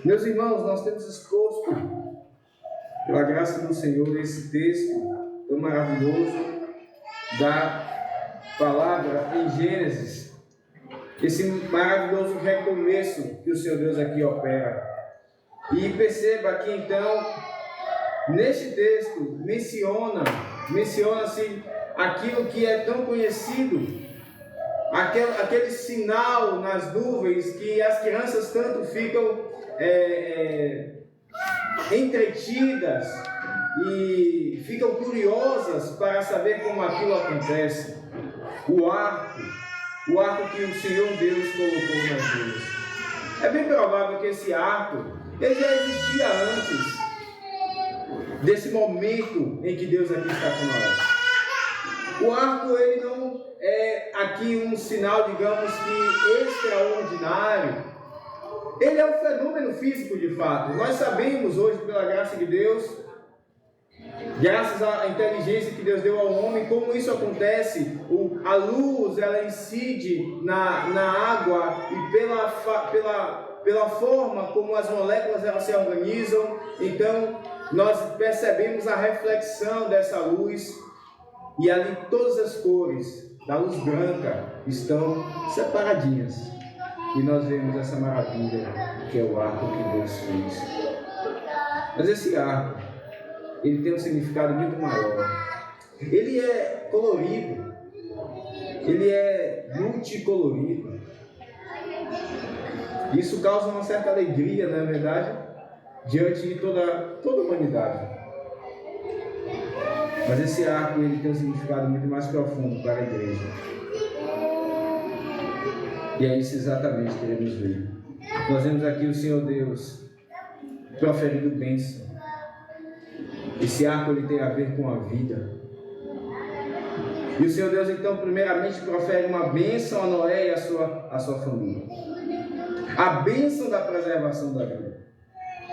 Meus irmãos, nós temos exposto, pela graça do Senhor, esse texto tão maravilhoso da palavra em Gênesis, esse maravilhoso recomeço que o Senhor Deus aqui opera. E perceba que então, neste texto, menciona-se aquilo que é tão conhecido, aquele sinal nas nuvens que as crianças tanto ficam entretidas e ficam curiosas para saber como aquilo acontece. O arco que o Senhor Deus colocou nas nuvens. É bem provável que esse arco ele já existia antes desse momento em que Deus aqui está com Noé. O arco ele não é aqui um sinal, digamos que extraordinário. Ele é um fenômeno físico de fato. Nós sabemos hoje, pela graça de Deus, graças à inteligência que Deus deu ao homem, como isso acontece. A luz ela incide na água e pela forma como as moléculas elas se organizam. Então nós percebemos a reflexão dessa luz e ali todas as cores da luz branca estão separadinhas. E nós vemos essa maravilha que é o arco que Deus fez. Mas esse arco, ele tem um significado muito maior. Ele é colorido. Ele é multicolorido. Isso causa uma certa alegria, não é verdade? Diante de toda a humanidade. Mas esse arco, ele tem um significado muito mais profundo para a igreja. E é isso exatamente que queremos ver. Nós vemos aqui o Senhor Deus proferindo bênção. Esse arco ele tem a ver com a vida. E o Senhor Deus então primeiramente profere uma bênção a Noé e a sua família. A bênção da preservação da vida.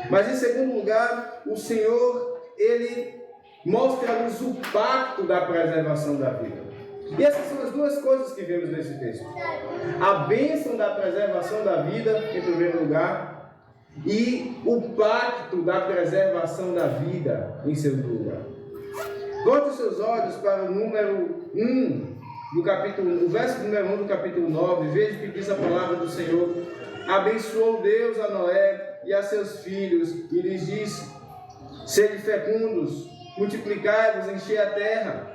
Mas em segundo lugar, o Senhor ele mostra-nos o pacto da preservação da vida. E essas são as duas coisas que vemos nesse texto. A bênção da preservação da vida, em primeiro lugar, e o pacto da preservação da vida, em segundo lugar. Volte os seus olhos para o número 1 do capítulo, o verso número 1 do capítulo 9, veja o que diz a palavra do Senhor. Abençoou Deus a Noé e a seus filhos, e lhes disse: sede fecundos, multiplicai-vos, enchei a terra.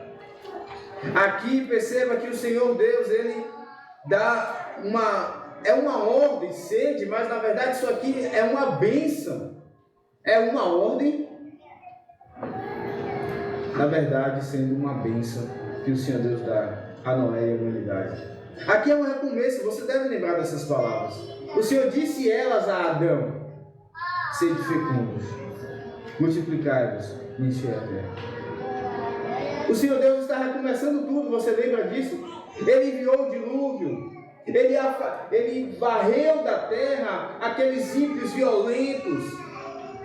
Aqui perceba que o Senhor Deus, ele dá uma ordem, sede, mas na verdade isso aqui é uma bênção. É uma ordem, na verdade sendo uma bênção que o Senhor Deus dá a Noé e a humanidade. Aqui é um recomeço, você deve lembrar dessas palavras. O Senhor disse elas a Adão: sede fecundos, multiplicai-vos, enchei a terra. O Senhor Deus está recomeçando tudo, você lembra disso? Ele enviou o dilúvio, ele varreu da terra aqueles ímpios violentos.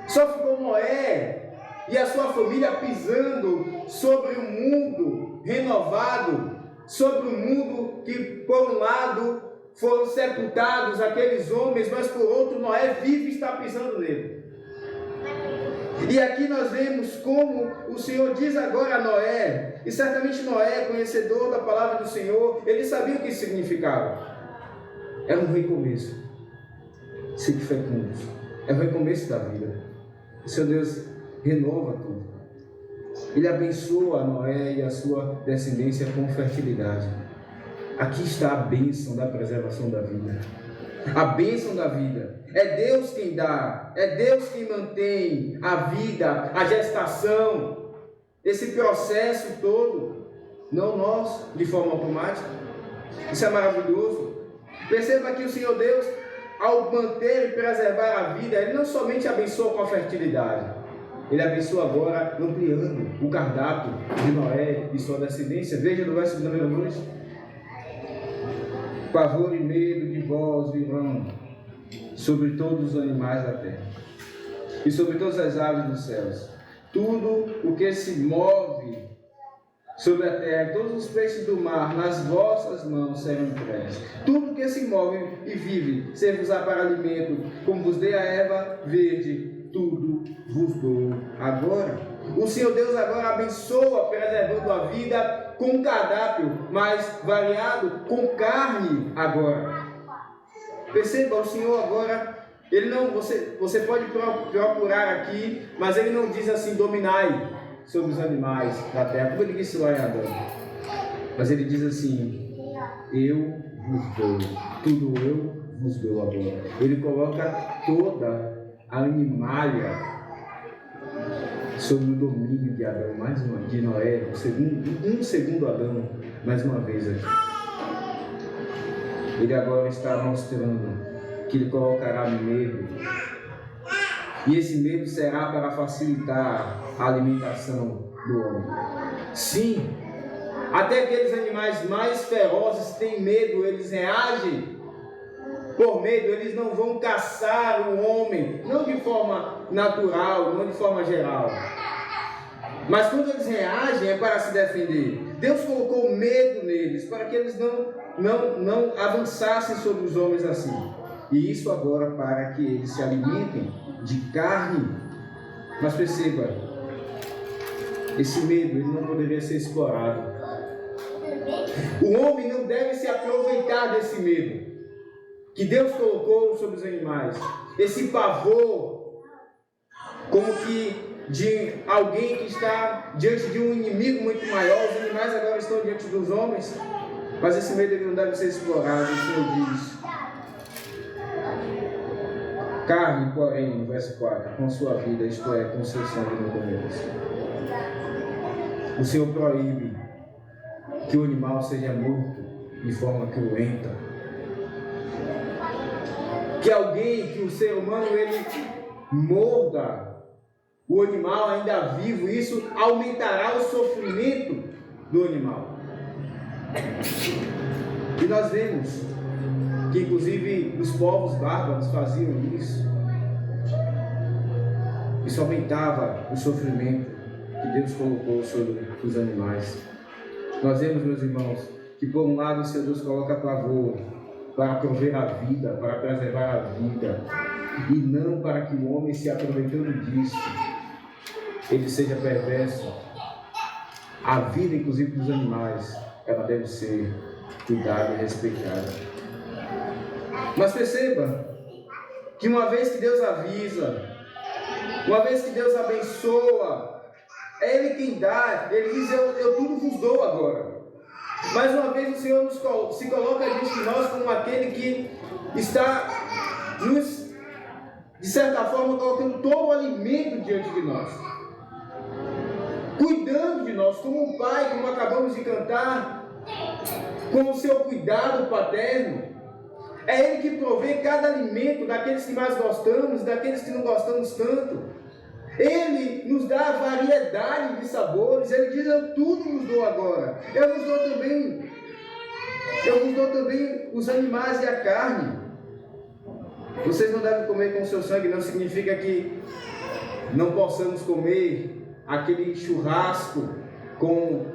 Só ficou Noé e a sua família pisando sobre um mundo renovado, sobre um mundo que, por um lado, foram sepultados aqueles homens, mas por outro, Noé vive e está pisando nele. E aqui nós vemos como o Senhor diz agora a Noé, e certamente Noé, conhecedor da palavra do Senhor, ele sabia o que isso significava. É um recomeço. Sede fecundos. É o recomeço da vida. O Senhor Deus renova tudo. Ele abençoa a Noé e a sua descendência com fertilidade. Aqui está a bênção da preservação da vida. A bênção da vida. É Deus quem dá, é Deus quem mantém a vida, a gestação, esse processo todo, não nós, de forma automática. Isso é maravilhoso. Perceba que o Senhor Deus, ao manter e preservar a vida, Ele não somente abençoa com a fertilidade, Ele abençoa agora ampliando o cardápio de Noé e sua descendência. Veja no verso número 2. Pavor e medo de vós virão sobre todos os animais da terra e sobre todas as aves dos céus. Tudo o que se move sobre a terra, e todos os peixes do mar, nas vossas mãos serão entregues. Tudo que se move e vive, ser-vos-á para alimento, como vos dei a erva verde, tudo vos dou agora. O Senhor Deus agora abençoa, preservando a vida com cardápio mais variado, com carne agora. Perceba, o Senhor agora, Ele não, você pode procurar aqui, mas Ele não diz assim, dominai sobre os animais da terra, como Ele disse lá em Adão. Mas Ele diz assim, eu vos dou, tudo eu vos dou agora. Ele coloca toda a animalha sob o domínio de Adão, de Noé, um segundo Adão, mais uma vez aqui. Ele agora está mostrando que Ele colocará medo, e esse medo será para facilitar a alimentação do homem. Sim, até aqueles animais mais ferozes têm medo, eles reagem por medo, eles não vão caçar o homem, não de forma natural, não de forma geral. Mas quando eles reagem é para se defender. Deus colocou medo neles para que eles não avançassem sobre os homens assim. E isso agora para que eles se alimentem de carne. Mas perceba, esse medo ele não poderia ser explorado. O homem não deve se aproveitar desse medo que Deus colocou sobre os animais. Esse pavor, como que de alguém que está diante de um inimigo muito maior. Os animais agora estão diante dos homens, mas esse medo ele não deve ser explorado. O Senhor diz: carne, porém, no verso 4, com sua vida, isto é, com seu sangue não comereis. O Senhor proíbe que o animal seja morto de forma cruenta, que que o ser humano ele morda o animal ainda vivo. Isso aumentará o sofrimento do animal. E nós vemos que inclusive os povos bárbaros faziam isso. Isso aumentava o sofrimento que Deus colocou sobre os animais. Nós vemos, meus irmãos, que por um lado o Senhor Deus coloca pavor para prover a vida, para preservar a vida, e não para que o homem, se aproveitando disso, ele seja perverso. A vida, inclusive dos animais, ela deve ser cuidada e respeitada. Mas perceba que uma vez que Deus avisa, uma vez que Deus abençoa, é Ele quem dá. Ele diz: eu tudo vos dou agora. Mais uma vez o Senhor se coloca diante de nós como aquele que está nos, de certa forma, colocando todo o alimento diante de nós, cuidando de nós, como um pai, como acabamos de cantar, com o seu cuidado paterno. É Ele que provê cada alimento, daqueles que mais gostamos, daqueles que não gostamos tanto. Ele nos dá a variedade de sabores. Ele diz: eu tudo vos dou agora. Eu vos dou também os animais e a carne. Vocês não devem comer com o seu sangue. Não significa que não possamos comer aquele churrasco com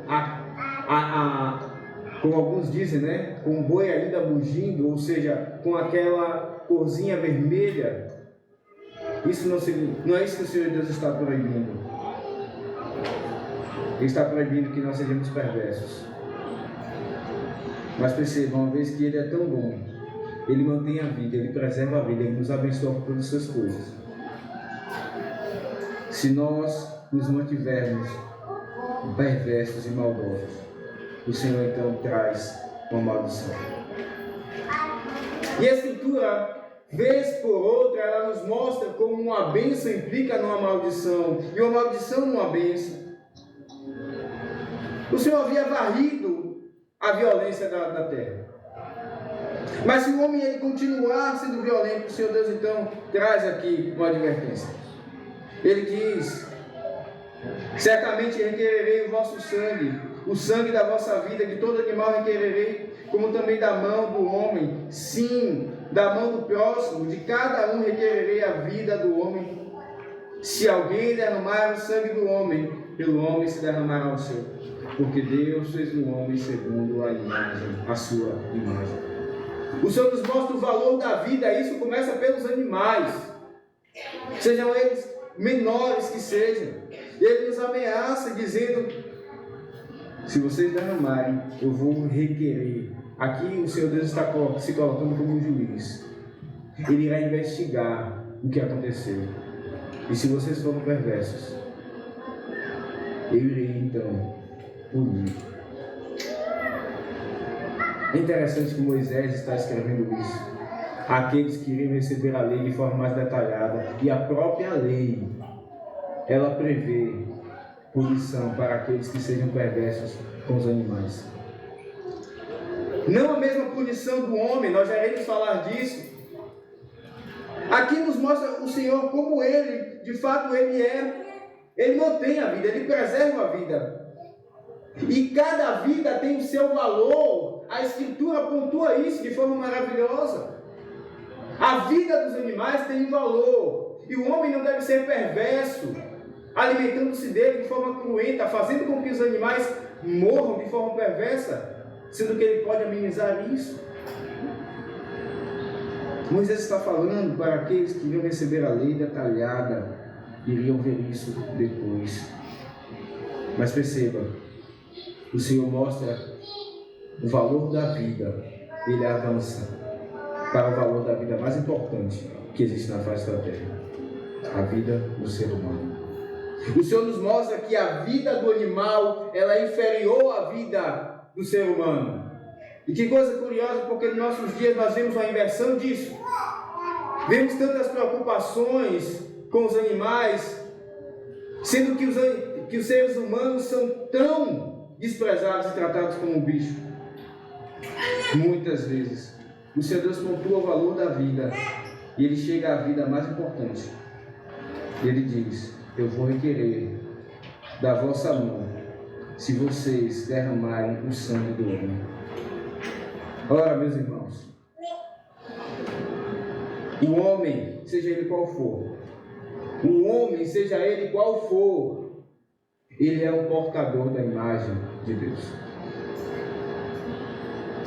como alguns dizem, né? Com o boi ainda mugindo, ou seja, com aquela corzinha vermelha. Isso não é isso que o Senhor Deus está proibindo. Ele está proibindo que nós sejamos perversos. Mas percebam, uma vez que Ele é tão bom, Ele mantém a vida, Ele preserva a vida, Ele nos abençoa por todas essas coisas. Se nós nos mantivermos perversos e maldosos, o Senhor então traz uma maldição. E a Escritura, vez por outra, ela nos mostra como uma bênção implica numa maldição, e uma maldição numa bênção. O Senhor havia varrido a violência da terra. Mas se o homem ele continuar sendo violento, o Senhor Deus então traz aqui uma advertência. Ele diz: certamente requererei o vosso sangue, o sangue da vossa vida, de todo animal requererei, como também da mão do homem, sim, da mão do próximo, de cada um requererei a vida do homem. Se alguém derramar o sangue do homem, pelo homem se derramará o seu. porque Deus fez o homem segundo a imagem, a sua imagem. O Senhor nos mostra o valor da vida, isso começa pelos animais, sejam eles menores que sejam. Ele nos ameaça dizendo: se vocês derramarem, eu vou requerer. Aqui o Senhor Deus está se colocando como um juiz. Ele irá investigar o que aconteceu. E se vocês foram perversos, eu irei então punir. É interessante que Moisés está escrevendo isso. Aqueles que iriam receber a lei de forma mais detalhada. E a própria lei, ela prevê punição para aqueles que sejam perversos com os animais. Não a mesma punição do homem, nós já iremos falar disso. Aqui nos mostra o Senhor como Ele, de fato Ele é. Ele mantém a vida, Ele preserva a vida. E cada vida tem o seu valor. A Escritura pontua isso de forma maravilhosa. A vida dos animais tem um valor. E o homem não deve ser perverso, alimentando-se dele de forma cruenta, fazendo com que os animais morram de forma perversa, sendo que ele pode amenizar isso. Moisés está falando para aqueles que iriam receber a lei detalhada, iriam ver isso depois. Mas perceba, o Senhor mostra o valor da vida, ele avança para o valor da vida mais importante que existe na face da terra, a vida do ser humano. O Senhor nos mostra que a vida do animal, ela é inferior à vida do ser humano. E que coisa curiosa, porque nos nossos dias nós vemos uma inversão disso. Vemos tantas preocupações com os animais, sendo que os seres humanos são tão desprezados e tratados como um bicho. Muitas vezes, o Senhor Deus pontua o valor da vida e Ele chega à vida mais importante. Ele diz: eu vou requerer da vossa mão se vocês derramarem o sangue do homem. Ora, meus irmãos, o homem, seja ele qual for, o homem, seja ele qual for, ele é o portador da imagem de Deus.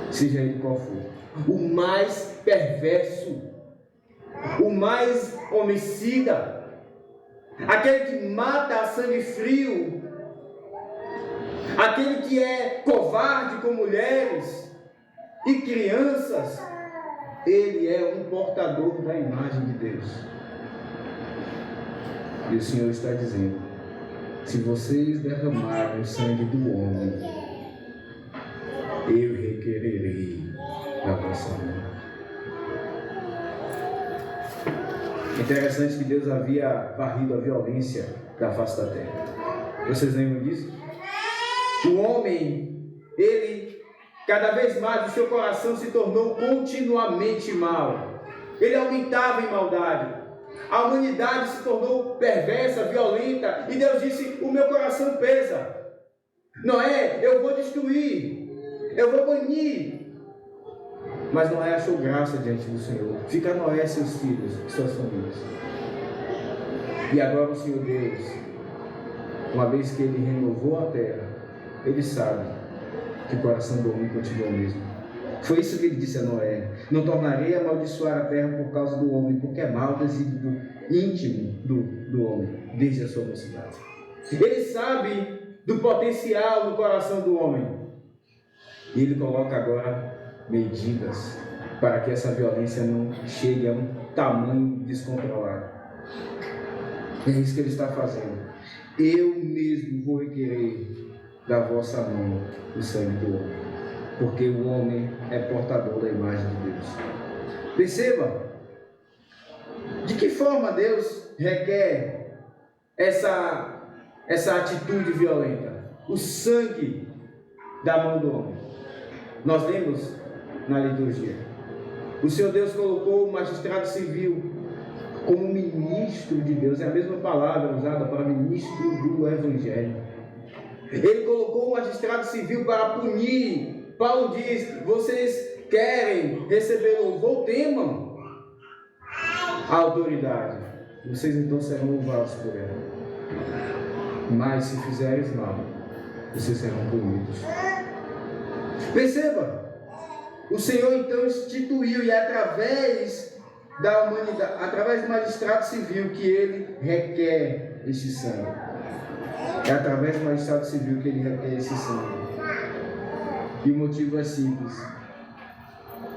Seja ele qual for, o mais perverso, o mais homicida, aquele que mata a sangue frio, aquele que é covarde com mulheres e crianças, ele é um portador da imagem de Deus. E o Senhor está dizendo: se vocês derramarem o sangue do homem, eu requererei da vossa mão. Interessante que Deus havia varrido a violência da face da terra. Vocês lembram disso? O homem, ele, cada vez mais, o seu coração se tornou continuamente mau. Ele aumentava em maldade. A humanidade se tornou perversa, violenta. E Deus disse: o meu coração pesa. Noé, eu vou destruir. Eu vou banir. Mas Noé achou graça diante do Senhor. Fica Noé, seus filhos, suas famílias. E agora o Senhor Deus, uma vez que Ele renovou a terra, Ele sabe que o coração do homem continua o mesmo. Foi isso que Ele disse a Noé: não tornarei a amaldiçoar a terra por causa do homem, porque é mau o desígnio íntimo do homem, desde a sua mocidade. Ele sabe do potencial do coração do homem. E Ele coloca agora medidas para que essa violência não chegue a um tamanho descontrolado. É isso que Ele está fazendo. Eu mesmo vou requerer da vossa mão o sangue do homem, porque o homem é portador da imagem de Deus. Perceba de que forma Deus requer essa atitude violenta, o sangue da mão do homem. Nós lemos na liturgia: o Senhor Deus colocou o magistrado civil como ministro de Deus. É a mesma palavra usada para ministro do Evangelho. Ele colocou o magistrado civil para punir. Paulo diz: vocês querem receber louvor, temam a autoridade, vocês então serão louvados por ela. Mas se fizeres mal, vocês serão punidos. Perceba, o Senhor então instituiu, e através da humanidade, através do magistrado civil, que ele requer este sangue. É através do magistrado civil que ele requer esse sangue. E o motivo é simples.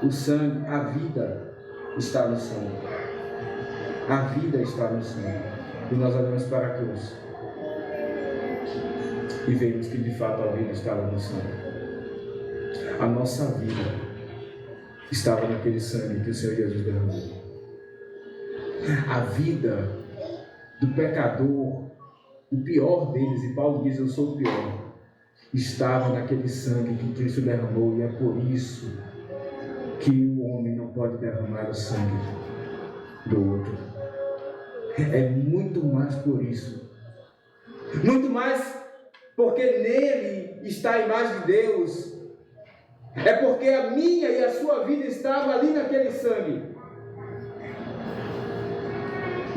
O sangue, a vida está no sangue. A vida está no sangue. E nós olhamos para a cruz e vemos que de fato a vida estava no sangue. A nossa vida estava naquele sangue que o Senhor Jesus derramou. A vida do pecador, o pior deles, e Paulo diz: eu sou o pior, estava naquele sangue que Cristo derramou, e é por isso que o homem não pode derramar o sangue do outro. É muito mais por isso. Muito mais porque nele está a imagem de Deus. É porque a minha e a sua vida estava ali naquele sangue.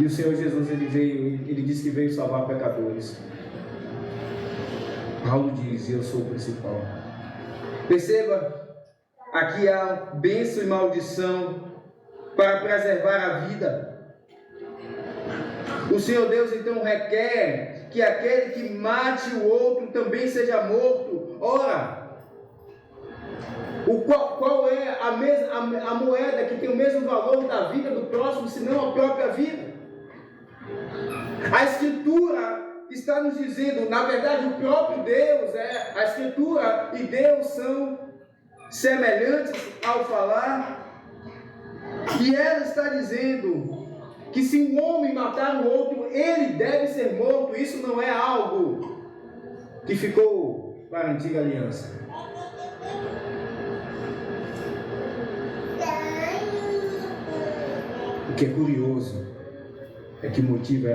E o Senhor Jesus, ele disse que veio salvar pecadores. Paulo diz: eu sou o principal. Perceba, aqui há bênção e maldição para preservar a vida. O Senhor Deus então requer que aquele que mate o outro também seja morto. Ora, qual é a moeda que tem o mesmo valor da vida do próximo, senão a própria vida? A Escritura está nos dizendo, na verdade, o próprio Deus, a Escritura e Deus são semelhantes ao falar, e ela está dizendo que se um homem matar o outro, ele deve ser morto. Isso não é algo que ficou para a antiga aliança. O que é curioso é que o motivo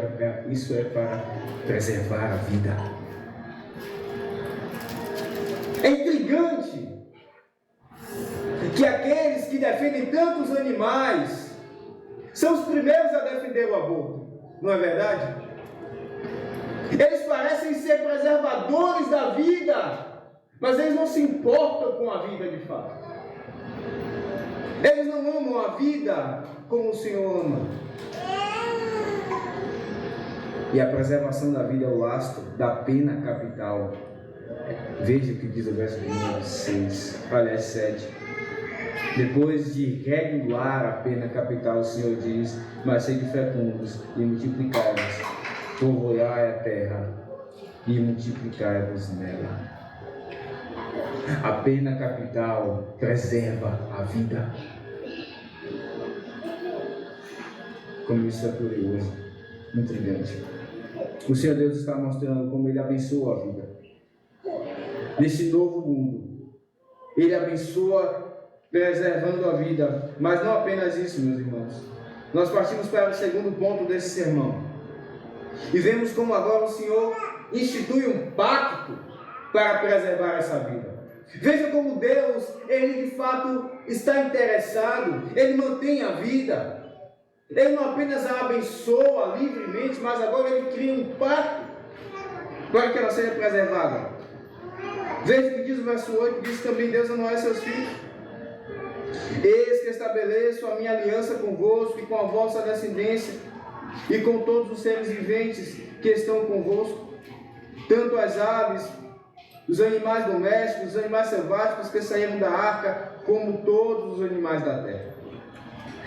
isso é para preservar a vida. É intrigante que aqueles que defendem tantos animais são os primeiros a defender o aborto, não é verdade? Eles parecem ser preservadores da vida, mas eles não se importam com a vida de fato. Eles não amam a vida como o Senhor ama. E a preservação da vida é o lastro da pena capital. Veja o que diz o verso 26, aliás 7. Depois de regular a pena capital, o Senhor diz: mas sede fecundos e multiplicai-vos, povoai a terra e multiplicai-vos nela. A pena capital preserva a vida. Como isso é curioso, intrigante. O Senhor Deus está mostrando como Ele abençoa a vida. Nesse novo mundo, Ele abençoa preservando a vida. Mas não apenas isso, meus irmãos. Nós partimos para o segundo ponto desse sermão. E vemos como agora o Senhor institui um pacto para preservar essa vida. Veja como Deus, Ele de fato está interessado. Ele mantém a vida. Ele não apenas a abençoa livremente, mas agora Ele cria um pacto para que ela seja preservada. Veja o que diz o verso 8, diz também Deus a Noé e seus filhos: eis que estabeleço a minha aliança convosco e com a vossa descendência e com todos os seres viventes que estão convosco, tanto as aves, os animais domésticos, os animais selváticos que saíram da arca, como todos os animais da terra.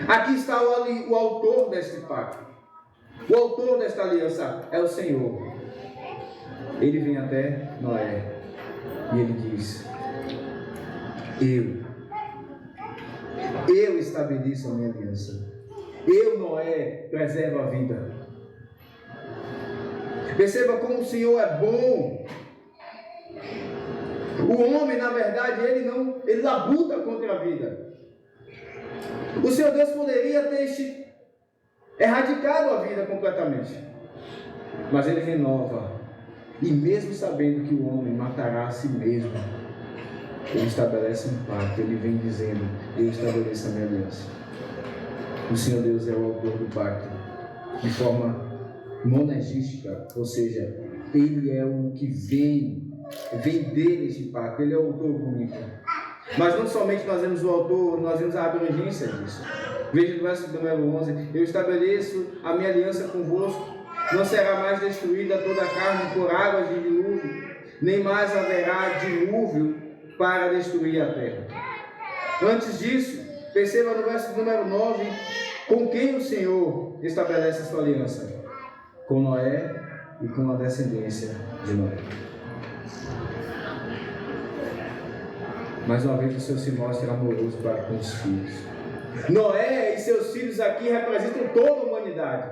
Aqui está o autor deste pacto. O autor desta aliança é o Senhor. Ele vem até Noé e ele diz: eu estabeleço a minha aliança. Eu, Noé, preservo a vida. Perceba como o Senhor é bom. O homem, na verdade, ele labuta contra a vida. O Senhor Deus poderia ter erradicado a vida completamente, mas Ele renova. E mesmo sabendo que o homem matará a si mesmo, Ele estabelece um pacto. Ele vem dizendo: eu estabeleço a minha aliança. O Senhor Deus é o autor do pacto de forma monegística, ou seja, Ele é o que vem vem dele este pacto, ele é o autor único. Mas não somente nós vemos o autor, nós vemos a abrangência disso. Veja no verso número 11: eu estabeleço a minha aliança convosco, não será mais destruída toda a carne por águas de dilúvio, nem mais haverá dilúvio para destruir a terra. Antes disso, perceba no verso número 9, com quem o Senhor estabelece a sua aliança: com Noé e com a descendência de Noé. Mais uma vez o Senhor se mostra amoroso para com os filhos. Noé e seus filhos aqui representam toda a humanidade.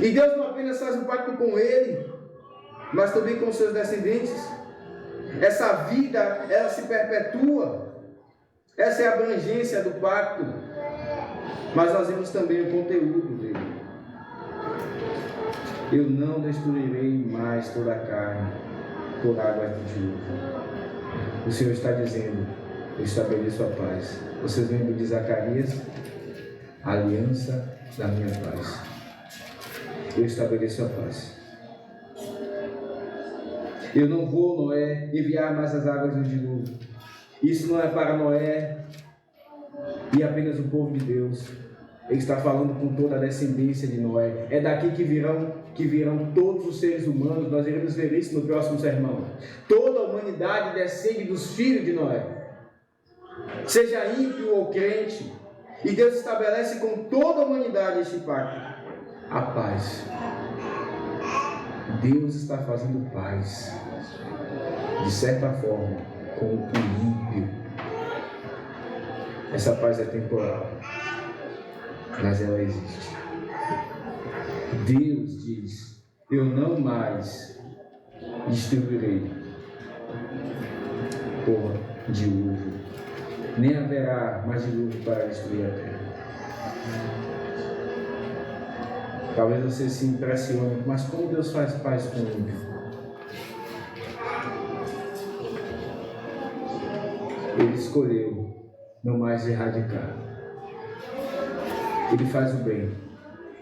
E Deus não apenas faz um pacto com ele, mas também com os seus descendentes. Essa vida, ela se perpetua. Essa é a abrangência do pacto. Mas nós vemos também o conteúdo dele. Eu não destruirei mais toda a carne por águas de dilúvio. O Senhor está dizendo: eu estabeleço a paz. Vocês lembram de Zacarias? A aliança da minha paz. Eu estabeleço a paz. Eu não vou, Noé, enviar mais as águas do dilúvio. Isso não é para Noé e apenas o povo de Deus. Ele está falando com toda a descendência de Noé. É daqui que virão todos os seres humanos. Nós iremos ver isso no próximo sermão. Toda a humanidade descende dos filhos de Noé, seja ímpio ou crente. E Deus estabelece com toda a humanidade este pacto: a paz. Deus está fazendo paz, de certa forma, com o ímpio. Essa paz é temporal, mas ela existe. Deus diz: eu não mais destruirei por dilúvio, nem haverá mais dilúvio para destruir a terra. Talvez você se impressione, mas como Deus faz paz com o ímpio? Ele escolheu não mais erradicar. Ele faz o bem,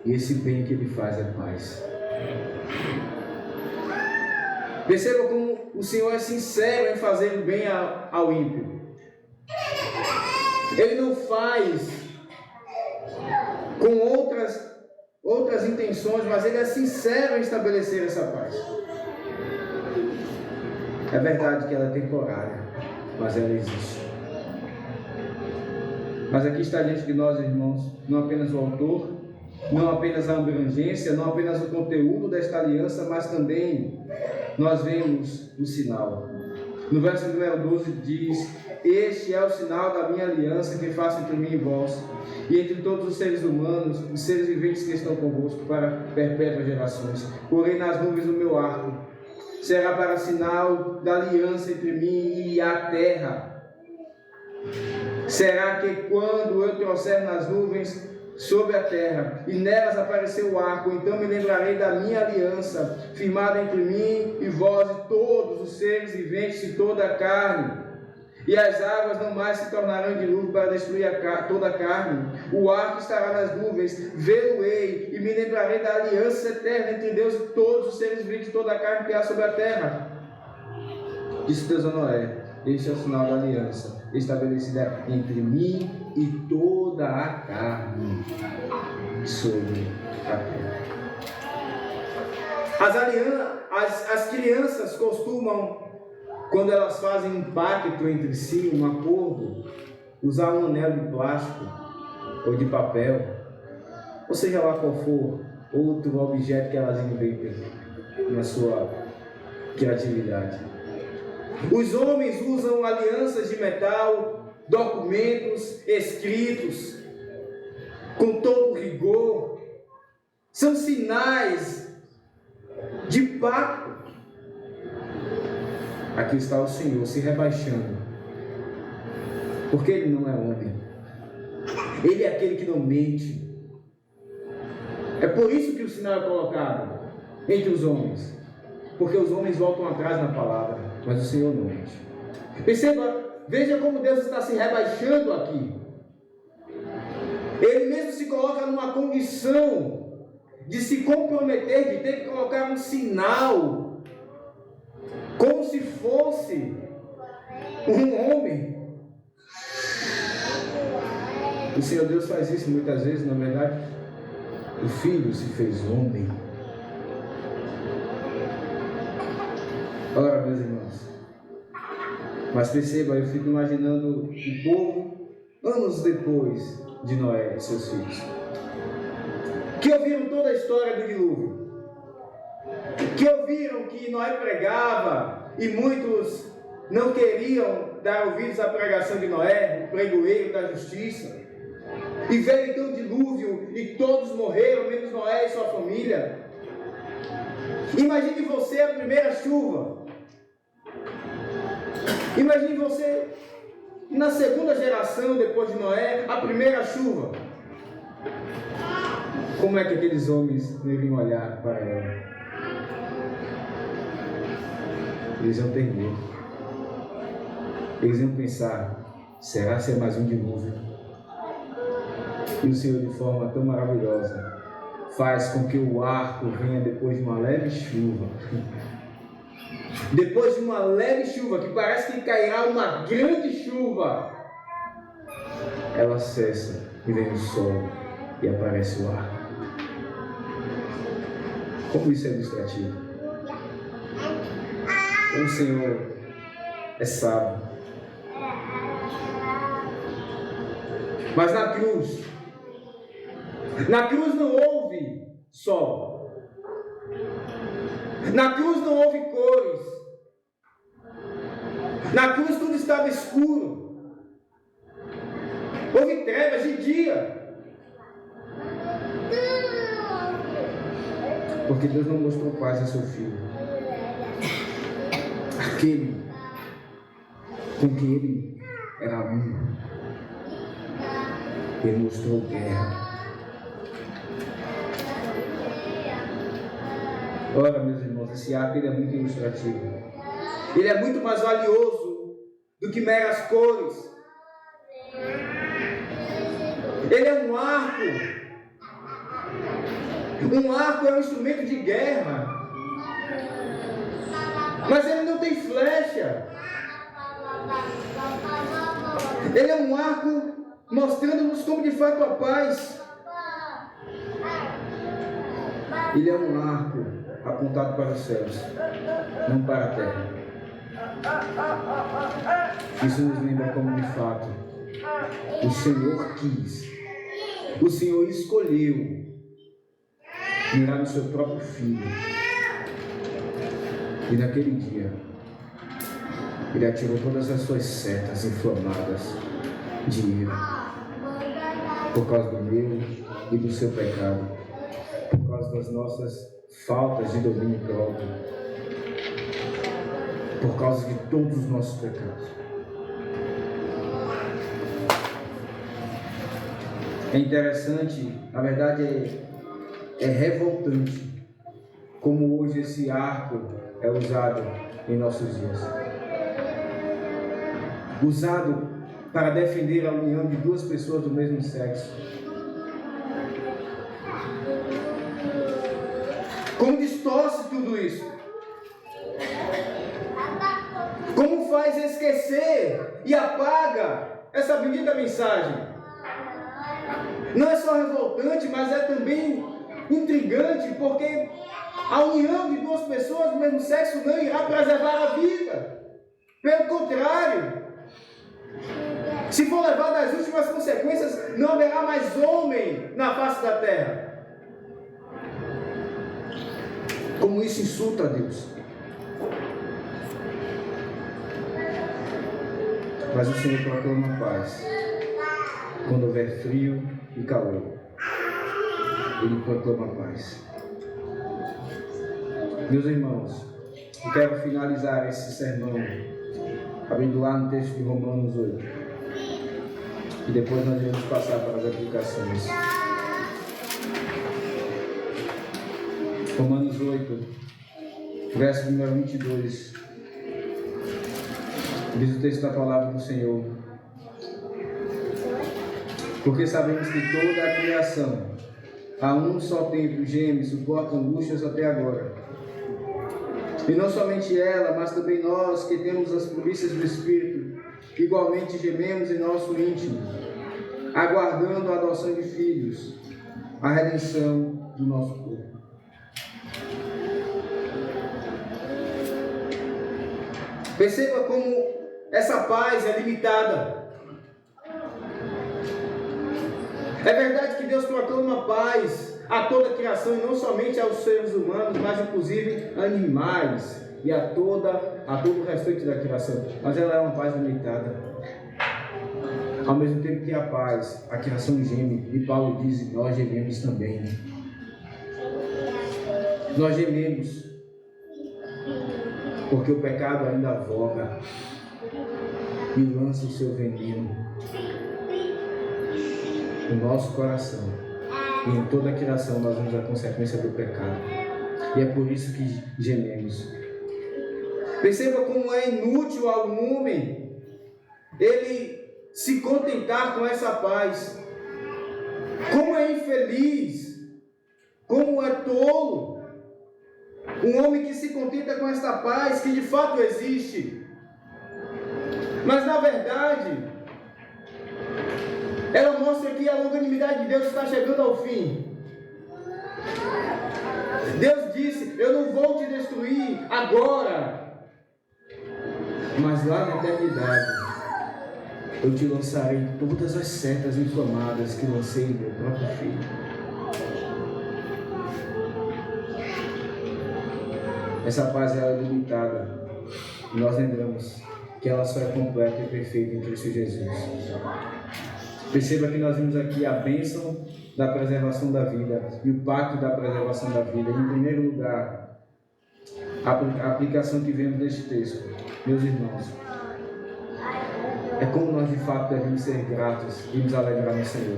e esse bem que ele faz é paz. Perceba como o Senhor é sincero em fazer o bem ao ímpio. Ele não faz com outras intenções, mas ele é sincero em estabelecer essa paz. É verdade que ela é temporária, mas ela existe. Mas aqui está diante de nós, irmãos, não apenas o autor, não apenas a abrangência, não apenas o conteúdo desta aliança, mas também nós vemos o sinal. No verso número 12 diz: este é o sinal da minha aliança que faço entre mim e vós, e entre todos os seres humanos, os seres viventes que estão convosco, para perpétuas gerações. Porém nas nuvens o meu arco será para sinal da aliança entre mim e a terra. Será que quando eu trouxer nas nuvens sobre a terra, e nelas apareceu o arco, então me lembrarei da minha aliança, firmada entre mim e vós e todos os seres viventes e toda a carne. E as águas não mais se tornarão dilúvio para destruir toda a carne. O arco estará nas nuvens, vê-lo-ei, e me lembrarei da aliança eterna entre Deus e todos os seres viventes e toda a carne que há sobre a terra. Disse Deus a Noé: este é o sinal da aliança estabelecida entre mim e toda a carne sobre a terra. As crianças costumam, quando elas fazem um pacto entre si, um acordo, usar um anel de plástico ou de papel, ou seja lá qual for outro objeto que elas inventem na sua criatividade. Os homens usam alianças de metal, documentos escritos com todo rigor. São sinais de pacto. Aqui está o Senhor se rebaixando, porque Ele não é homem. Ele é aquele que não mente. É por isso que o sinal é colocado entre os homens, porque os homens voltam atrás na palavra, mas o Senhor não mente. Perceba, veja como Deus está se rebaixando aqui. Ele mesmo se coloca numa condição de se comprometer, de ter que colocar um sinal como se fosse um homem. O Senhor Deus faz isso muitas vezes, na verdade. O Filho se fez homem. Ora, meus irmãos. Mas perceba, eu fico imaginando o povo anos depois de Noé e seus filhos, que ouviram toda a história do dilúvio, que ouviram que Noé pregava e muitos não queriam dar ouvidos à pregação de Noé, o pregoeiro da justiça, e veio então o dilúvio e todos morreram, menos Noé e sua família. Imagine você a primeira chuva. Imagine você na segunda geração depois de Noé, a primeira chuva. Como é que aqueles homens iriam olhar para ela? Eles iam ter medo. Eles iam pensar: será ser mais um dilúvio? E o Senhor, de forma tão maravilhosa, faz com que o arco venha depois de uma leve chuva. Depois de uma leve chuva, que parece que cairá uma grande chuva, ela cessa e vem o sol e aparece o arco. Como isso é ilustrativo? O Senhor é sábio. Mas na cruz não houve sol. Na cruz não houve cores. Na cruz tudo estava escuro. Houve trevas de dia. Porque Deus não mostrou paz a seu filho. Aquele com que ele era um. Ele mostrou guerra. Ora, meus irmãos, esse arco ele é muito ilustrativo. Ele é muito mais valioso do que meras cores. Ele é um arco. Um arco é um instrumento de guerra. Mas ele não tem flecha. Ele é um arco mostrando-nos como de fato a paz. Ele é um arco apontado para os céus, não para a terra. Isso nos lembra como de fato o Senhor quis, o Senhor escolheu mirar no seu próprio filho. E naquele dia ele atirou todas as suas setas inflamadas de ira, por causa do meu e do seu pecado, por causa das nossas faltas de domínio próprio, por causa de todos os nossos pecados. É interessante, na verdade é revoltante como hoje esse arco é usado em nossos dias. Usado para defender a união de duas pessoas do mesmo sexo. Como distorce tudo isso? Como faz esquecer e apaga essa bendita mensagem? Não é só revoltante, mas é também intrigante, porque a união de duas pessoas do mesmo sexo não irá preservar a vida. Pelo contrário, se for levado às últimas consequências, não haverá mais homem na face da terra. Como isso insulta a Deus. Mas o Senhor proclama paz quando houver frio e calor. Ele proclama paz. Meus irmãos, eu quero finalizar esse sermão abrindo lá no texto de Romanos 8. E depois nós vamos passar para as aplicações. Romanos 8, verso número 22. Diz o texto da palavra do Senhor: porque sabemos que toda a criação, a um só tempo, geme e suporta angústias até agora. E não somente ela, mas também nós que temos as primícias do Espírito, igualmente gememos em nosso íntimo, aguardando a adoção de filhos, a redenção do nosso corpo. Perceba como essa paz é limitada. É verdade que Deus proclama paz a toda a criação, e não somente aos seres humanos, mas inclusive animais e a todo o restante da criação. Mas ela é uma paz limitada. Ao mesmo tempo que a paz, a criação geme, e Paulo diz, nós gememos também. Nós gememos, porque o pecado ainda voga e lança o seu veneno no nosso coração. E em toda a criação nós vemos a consequência do pecado. E é por isso que gememos. Perceba como é inútil ao homem ele se contentar com essa paz. Como é infeliz, como é tolo um homem que se contenta com esta paz que de fato existe. Mas na verdade, ela mostra que a longanimidade de Deus está chegando ao fim. Deus disse, eu não vou te destruir agora, mas lá na eternidade eu te lançarei todas as setas inflamadas que lancei em meu próprio filho. Essa paz é limitada. E nós lembramos que ela só é completa e perfeita em Cristo Jesus. Perceba que nós vimos aqui a bênção da preservação da vida e o pacto da preservação da vida. Em primeiro lugar, a aplicação que vemos deste texto, meus irmãos, é como nós de fato devemos ser gratos e nos alegrar no Senhor.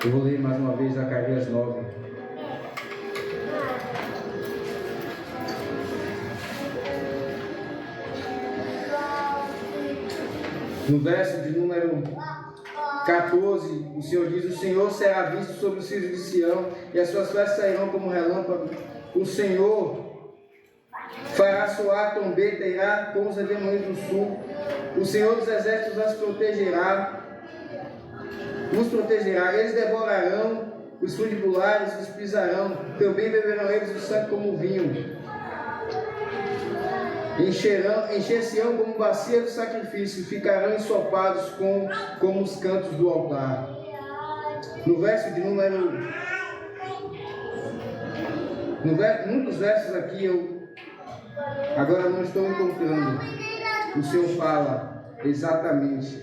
Eu vou ler mais uma vez Zacarias 9. No verso de número 14, o Senhor diz, o Senhor será visto sobre os filhos de Sião, e as suas festas sairão como relâmpago. O Senhor fará soar a trombeta, irá com os redemoinhos do sul. O Senhor dos exércitos os protegerá. Eles devorarão os fundibulares, os pisarão. Também beberão eles o sangue como vinho. Encher-se-ão como bacia do sacrifício, ficarão ensopados como os cantos do altar. No verso de número... Num dos versos aqui, eu agora não estou encontrando. O Senhor fala exatamente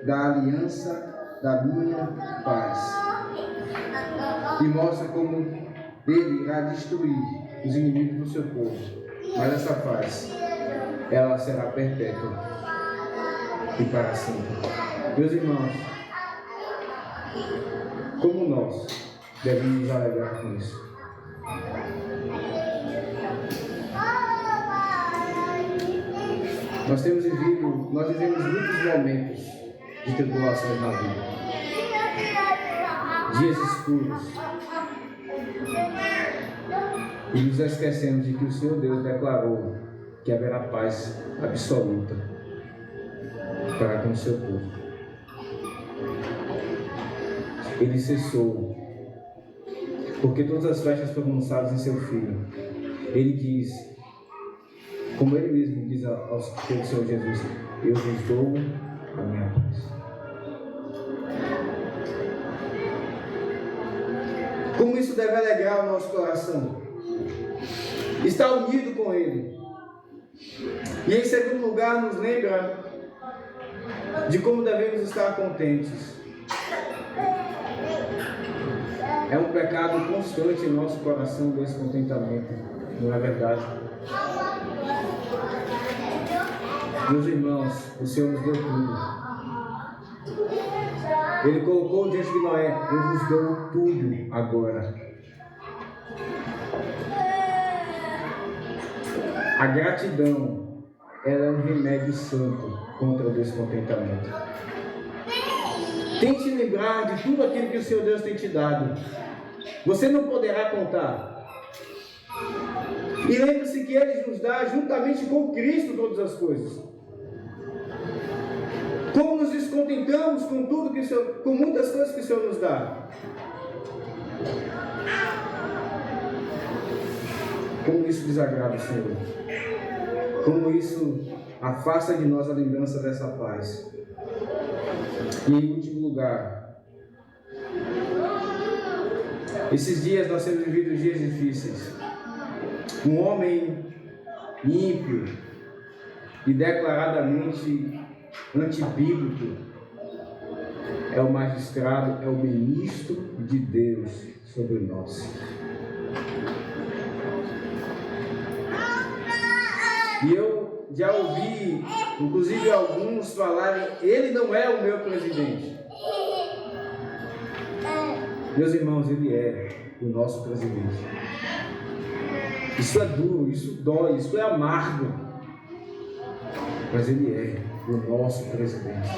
da aliança da minha paz. E mostra como ele irá destruir os inimigos do seu povo. Mas essa paz, ela será perpétua e para sempre. Meus irmãos, como nós devemos nos alegrar com isso? Nós vivemos muitos momentos de tribulações na vida, dias escuros, e nos esquecemos de que o Senhor Deus declarou que haverá paz absoluta para com o seu povo. Ele cessou, porque todas as flechas foram lançadas em seu filho. Ele diz, como ele mesmo diz ao Senhor Jesus, eu vos dou a minha paz. Como isso deve alegrar o nosso coração? Está unido com ele. E em segundo lugar, nos lembra de como devemos estar contentes. É um pecado constante em nosso coração o descontentamento, não é verdade? Meus irmãos, o Senhor nos deu tudo. Ele colocou diante de Noé, eu vos dou tudo agora. A gratidão, ela é um remédio santo contra o descontentamento. Tente lembrar de tudo aquilo que o Senhor Deus tem te dado. Você não poderá contar. E lembre-se que Ele nos dá, juntamente com Cristo, todas as coisas. Como nos descontentamos com tudo que o Senhor, com muitas coisas que o Senhor nos dá. Como isso desagrada o Senhor. Como isso afasta de nós a lembrança dessa paz. E em último lugar, esses dias nós temos vivido dias difíceis. Um homem ímpio e declaradamente antibíblico é o magistrado, é o ministro de Deus sobre nós. E eu já ouvi, inclusive alguns falarem, ele não é o meu presidente. Meus irmãos, ele é o nosso presidente. Isso é duro, isso dói, isso é amargo. Mas ele é o nosso presidente.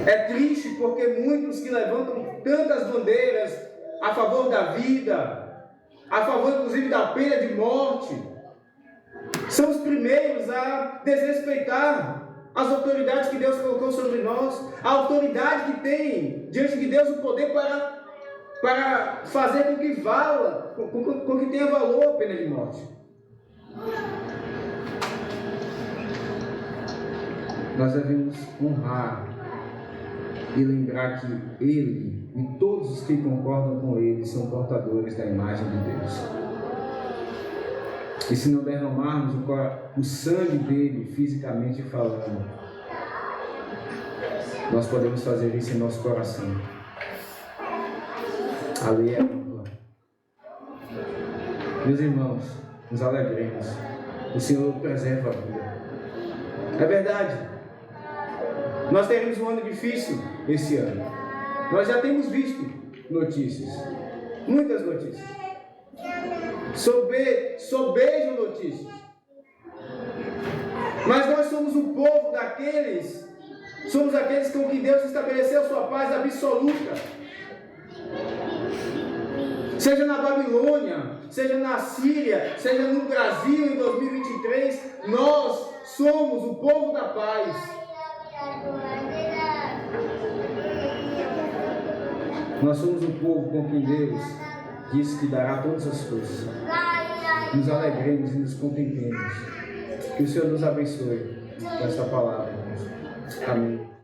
É triste porque muitos que levantam tantas bandeiras a favor da vida, a favor inclusive da pena de morte, são os primeiros a desrespeitar as autoridades que Deus colocou sobre nós, a autoridade que tem diante de Deus o poder para fazer com que vala, com que tenha valor a pena de morte. Nós devemos honrar e lembrar que Ele e todos os que concordam com Ele são portadores da imagem de Deus. E se não derramarmos o sangue dele, fisicamente falando, nós podemos fazer isso em nosso coração. A lei é ampla. Meus irmãos, nos alegremos. O Senhor preserva a vida. É verdade. Nós teremos um ano difícil esse ano. Nós já temos visto notícias. Muitas notícias. Sobejam notícias. Mas nós somos o povo daqueles, somos aqueles com que Deus estabeleceu sua paz absoluta. Seja na Babilônia, seja na Síria, seja no Brasil em 2023, nós somos o povo da paz. Nós somos o povo com quem Deus disse que dará todas as coisas. Nos alegremos e nos contentemos. Que o Senhor nos abençoe com essa palavra. Amém.